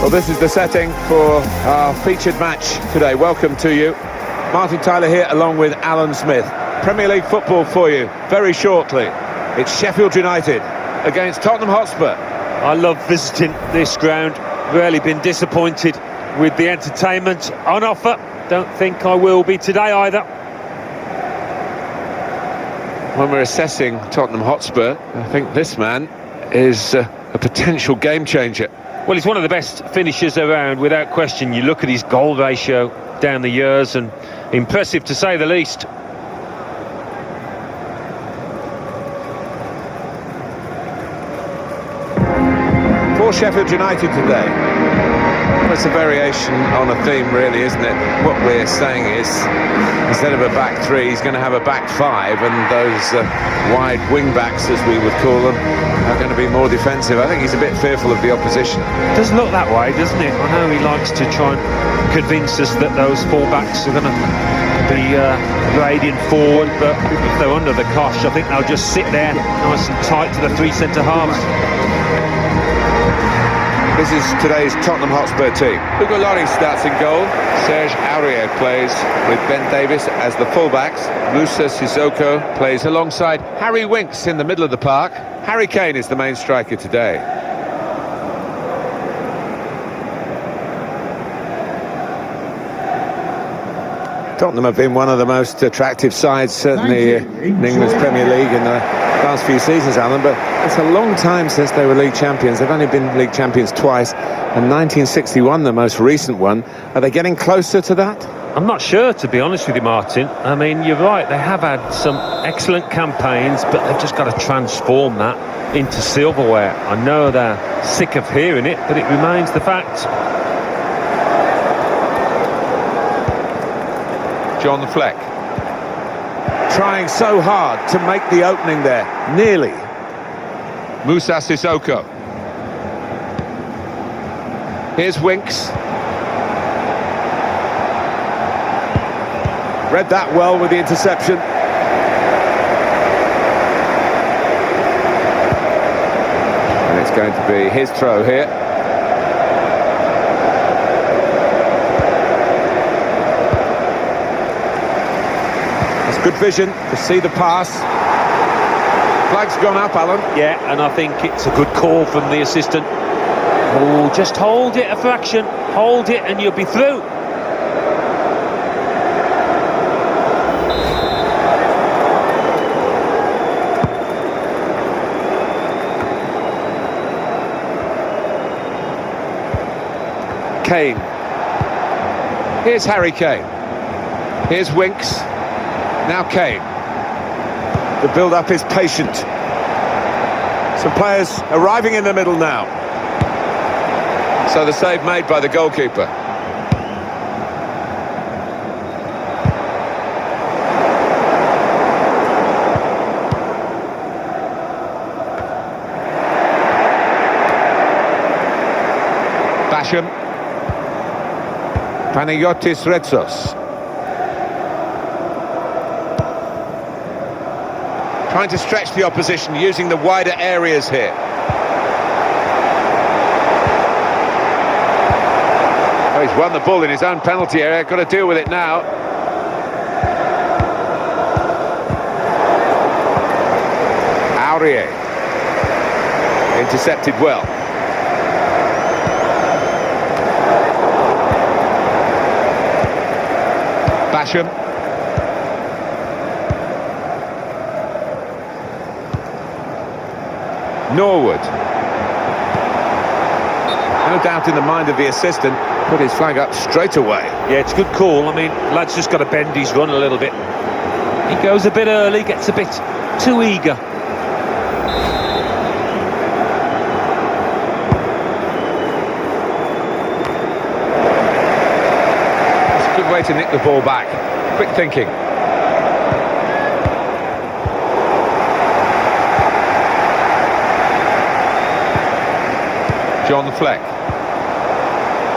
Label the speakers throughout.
Speaker 1: Well, this is the setting for our featured match today. Welcome to you. Martin Tyler here along with Alan Smith. Premier League football for you very shortly. It's Sheffield United against Tottenham Hotspur.
Speaker 2: I love visiting this ground. Rarely been disappointed with the entertainment on offer. Don't think I will be today either.
Speaker 1: When we're assessing Tottenham Hotspur, I think this man is a potential game changer.
Speaker 2: Well, he's one of the best finishers around, without question. You look at his goal ratio down the years, and impressive to say the least.
Speaker 1: For Sheffield United today, well, it's a variation on a theme, really, isn't it? What we're saying is, instead of a back three, he's going to have a back five, and those wide wing backs, as we would call them, are going to be more defensive. I think he's a bit fearful of the opposition.
Speaker 2: It does look that way, doesn't it? I know he likes to try and convince us that those full-backs are going to be grading forward, but if they're under the cosh, I think they'll just sit there nice and tight to the three centre-halves.
Speaker 1: This is today's Tottenham Hotspur team. Hugo Lloris starts in goal. Serge Aurier plays with Ben Davies as the fullbacks. Moussa Sissoko plays alongside Harry Winks in the middle of the park. Harry Kane is the main striker today. Tottenham have been one of the most attractive sides, certainly in England's Premier League in the last few seasons, Alan, but it's a long time since they were league champions. They've only been league champions twice, and 1961, the most recent one. Are they getting closer to that?
Speaker 2: I'm not sure, to be honest with you, Martin. I mean, you're right, they have had some excellent campaigns, but they've just got to transform that into silverware. I know they're sick of hearing it, but it remains the fact.
Speaker 1: John Fleck trying so hard to make the opening there, nearly. Moussa Sissoko. Here's Winks. Read that well with the interception. And it's going to be his throw here. Good vision to see the pass. Flag's gone up, Alan.
Speaker 2: Yeah, and I think it's a good call from the assistant. Oh, just hold it a fraction. Hold it and you'll be through.
Speaker 1: Kane. Here's Harry Kane. Here's Winks. Now Kane. The build-up is patient. Some players arriving in the middle now. So the save made by the goalkeeper. Basham. Panayotis Retsos. Trying to stretch the opposition, using the wider areas here. Oh, he's won the ball in his own penalty area, got to deal with it now. Aurier. Intercepted well. Basham. Norwood. No doubt in the mind of the assistant, put his flag up straight away.
Speaker 2: Yeah, it's a good call. I mean, lad's just got to bend his run a little bit. He goes a bit early, gets a bit too eager.
Speaker 1: It's a good way to nick the ball back. Quick thinking. John Fleck.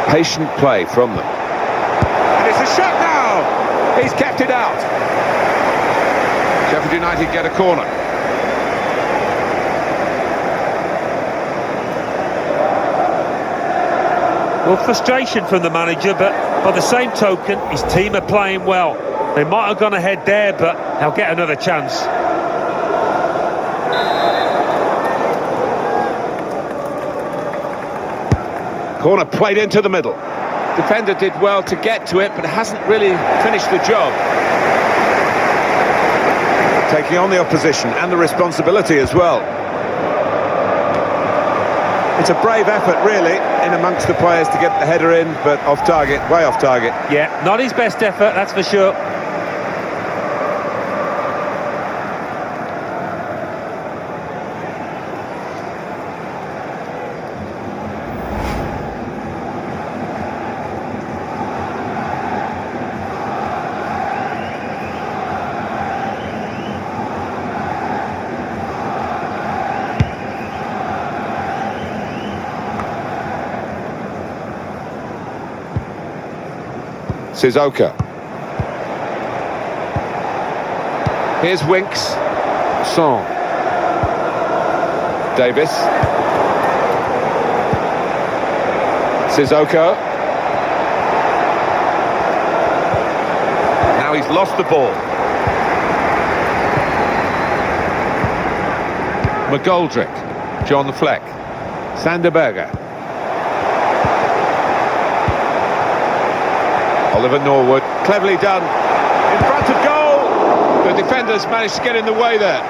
Speaker 1: Patient play from them. And it's a shot now! He's kept it out. Sheffield United get a corner.
Speaker 2: Well, frustration from the manager, but by the same token, his team are playing well. They might have gone ahead there, but they'll get another chance.
Speaker 1: Corner played into the middle. Defender did well to get to it, but hasn't really finished the job. Taking on the opposition and the responsibility as well. It's a brave effort, really, in amongst the players to get the header in, but off target, way off target.
Speaker 2: Yeah, not his best effort, that's for sure.
Speaker 1: Sissoko. Here's Winks. Son. Davis. Sissoko. Now he's lost the ball. McGoldrick. John Fleck. Sanderberger. Oliver Norwood, cleverly done, in front of goal. The defenders managed to get in the way there.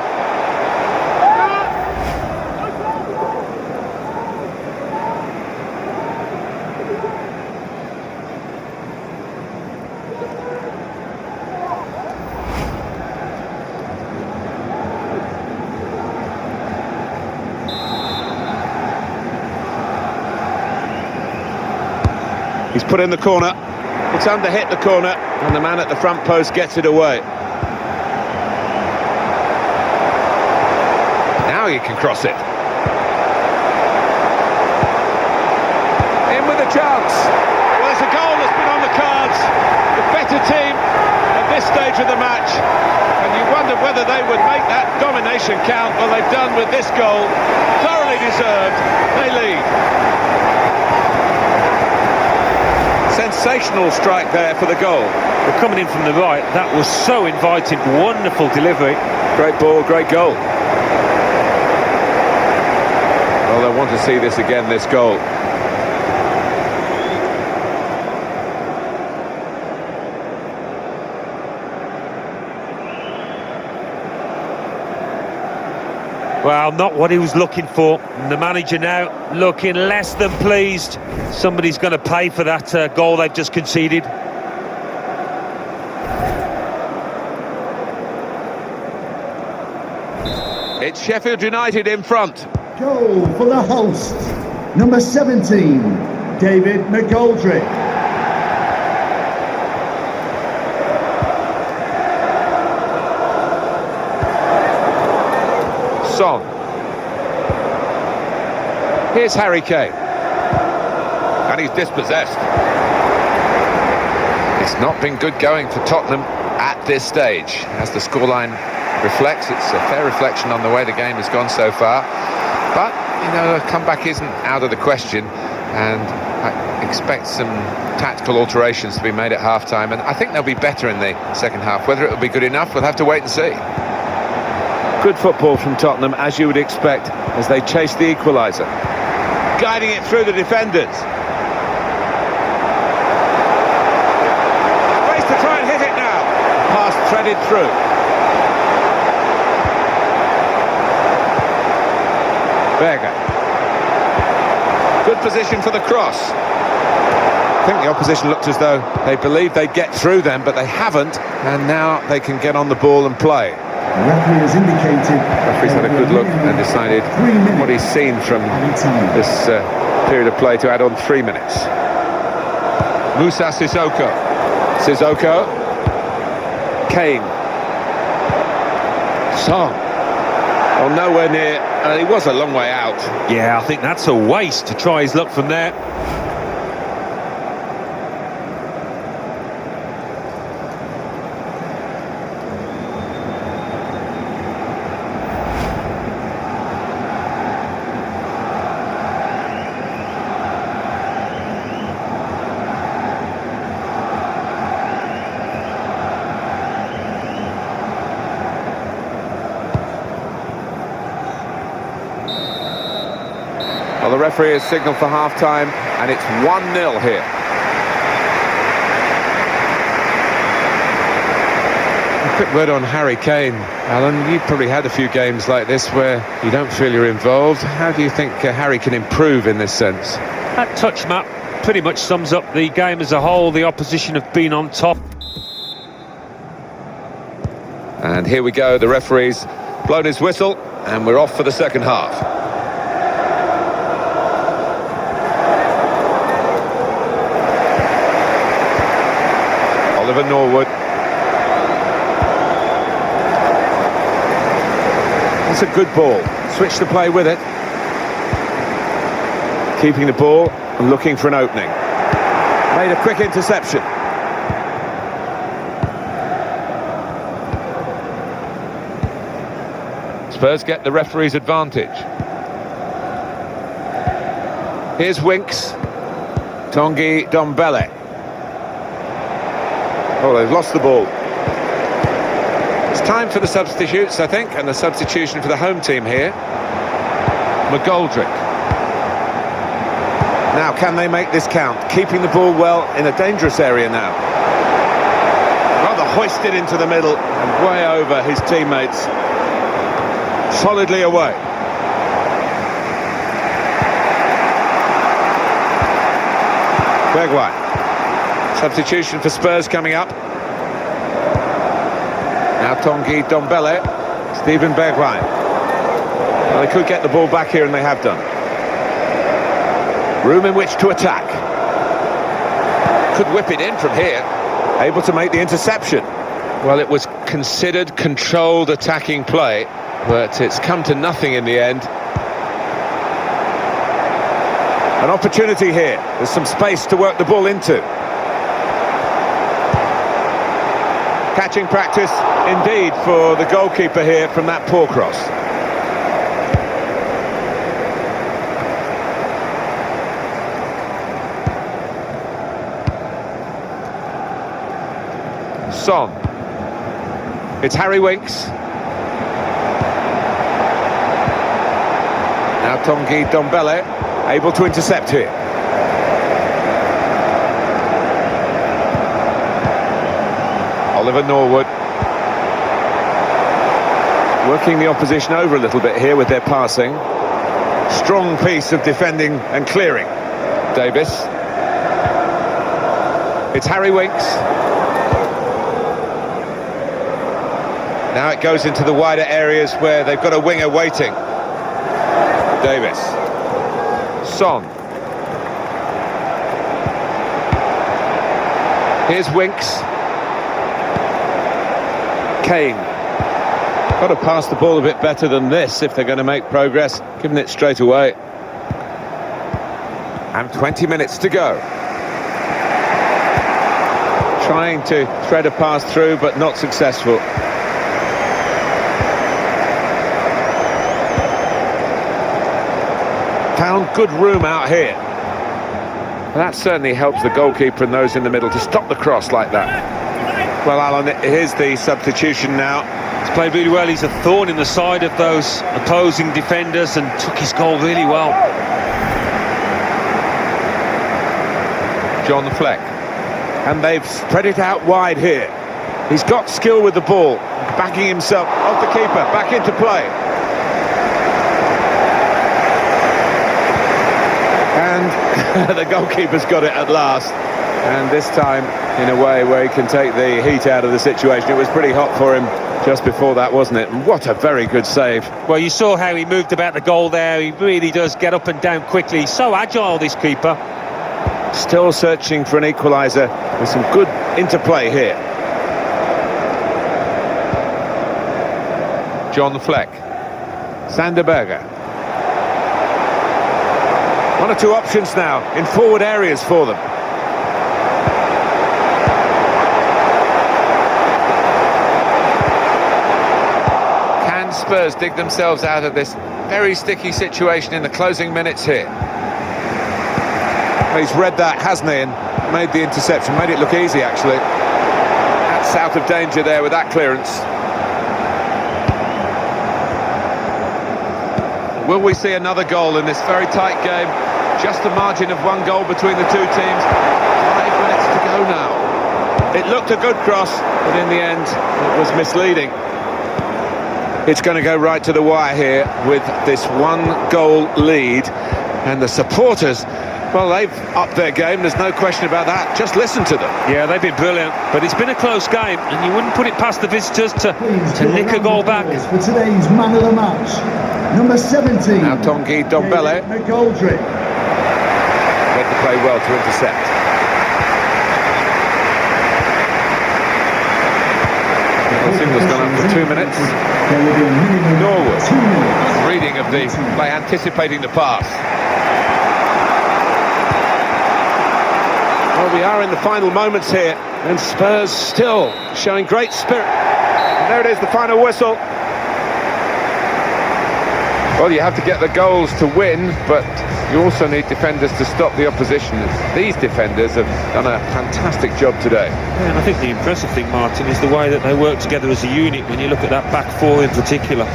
Speaker 1: He's put in the corner. It's under hit the corner, and the man at the front post gets it away. Now you can cross it. In with a chance. Well, it's a goal that's been on the cards. The better team at this stage of the match. And you wonder whether they would make that domination count. Well, they've done with this goal. Thoroughly deserved. They lead. Sensational strike there for the goal.
Speaker 2: But coming in from the right, that was so inviting. Wonderful delivery.
Speaker 1: Great ball, great goal. Well, I want to see this again, this goal.
Speaker 2: Well, not what he was looking for. And the manager now looking less than pleased. Somebody's going to pay for that goal they've just conceded.
Speaker 1: It's Sheffield United in front.
Speaker 3: Goal for the hosts, number 17, David McGoldrick.
Speaker 1: Son. Here's Harry Kane. And he's dispossessed. It's not been good going for Tottenham at this stage. As the scoreline reflects, it's a fair reflection on the way the game has gone so far. But, you know, a comeback isn't out of the question. And I expect some tactical alterations to be made at half-time. And I think they'll be better in the second half. Whether it'll be good enough, we'll have to wait and see. Good football from Tottenham, as you would expect, as they chase the equaliser. Guiding it through the defenders. Race to try and hit it now. Pass threaded through. Berger. Good position for the cross. I think the opposition looked as though they believed they'd get through them, but they haven't, and now they can get on the ball and play.
Speaker 3: The referee has indicated.
Speaker 1: Referee's had a good look and decided what he's seen from this period of play to add on 3 minutes. Moussa Sissoko. Sissoko. Kane. Son. Well, nowhere near. He was a long way out.
Speaker 2: Yeah, I think that's a waste to try his luck from there.
Speaker 1: referee has signalled for half-time, and it's 1-0 here. A quick word on Harry Kane. Alan, you've probably had a few games like this where you don't feel you're involved. How do you think Harry can improve in this sense?
Speaker 2: That touch map pretty much sums up the game as a whole. The opposition have been on top.
Speaker 1: And here we go, the referee's blown his whistle, and we're off for the second half. Oliver Norwood. That's a good ball. Switch the play with it. Keeping the ball and looking for an opening. Made a quick interception. Spurs get the referee's advantage. Here's Winks. Tanguy Ndombele. Oh, they've lost the ball. It's time for the substitutes, I think, and the substitution for the home team here. McGoldrick. Now, can they make this count? Keeping the ball well in a dangerous area now. Rather hoisted into the middle and way over his teammates. Solidly away. Bergwijn. Substitution for Spurs coming up. Now Tanguy Ndombele. Steven Bergwijn. Well, they could get the ball back here, and they have done. Room in which to attack. Could whip it in from here. Able to make the interception. Well, it was considered controlled attacking play, but it's come to nothing in the end. An opportunity here. There's some space to work the ball into. Catching practice indeed for the goalkeeper here from that poor cross. Son. It's Harry Winks. Now Tanguy Ndombele able to intercept here. Oliver Norwood. Working the opposition over a little bit here with their passing. Strong piece of defending and clearing. Davis. It's Harry Winks. Now it goes into the wider areas where they've got a winger waiting. Davis. Son. Here's Winks. Kane. Got to pass the ball a bit better than this if they're going to make progress, giving it straight away. And 20 minutes to go. Trying to thread a pass through, but not successful. Found good room out here. Well, that certainly helps the goalkeeper and those in the middle to stop the cross like that. Well, Alan, here's the substitution now.
Speaker 2: He's played really well. He's a thorn in the side of those opposing defenders and took his goal really well.
Speaker 1: John Fleck. And they've spread it out wide here. He's got skill with the ball, backing himself off the keeper, back into play. And the goalkeeper's got it at last. And this time, in a way where he can take the heat out of the situation. It was pretty hot for him just before that, wasn't it? And what a very good save.
Speaker 2: Well, you saw how he moved about the goal there. He really does get up and down quickly. He's so agile, this keeper.
Speaker 1: Still searching for an equaliser with some good interplay here. John Fleck. Sander Berger. One or two options now in forward areas for them. Can Spurs dig themselves out of this very sticky situation in the closing minutes here? Well, he's read that, hasn't he, and made the interception, made it look easy actually. That's out of danger there with that clearance. Will we see another goal in this very tight game? Just a margin of 1 goal between the two teams. 5 minutes to go now. It looked a good cross, but in the end, it was misleading. It's going to go right to the wire here with this 1-goal lead. And the supporters, well, they've upped their game, there's no question about that. Just listen to them.
Speaker 2: Yeah, they've been brilliant, but it's been a close game, and you wouldn't put it past the visitors to nick a goal back.
Speaker 3: For today's man of the match, number 17.
Speaker 1: Now Tanguy Ndombele
Speaker 3: McGoldrick.
Speaker 1: read the play well to intercept. The signal's gone up for 2 minutes. Norwood, reading of the play, anticipating the pass. Well, we are in the final moments here, and Spurs still showing great spirit. And there it is, the final whistle. Well, you have to get the goals to win, but you also need defenders to stop the opposition. These defenders have done a fantastic job today.
Speaker 2: Yeah, and I think the impressive thing, Martin, is the way that they work together as a unit when you look at that back four in particular.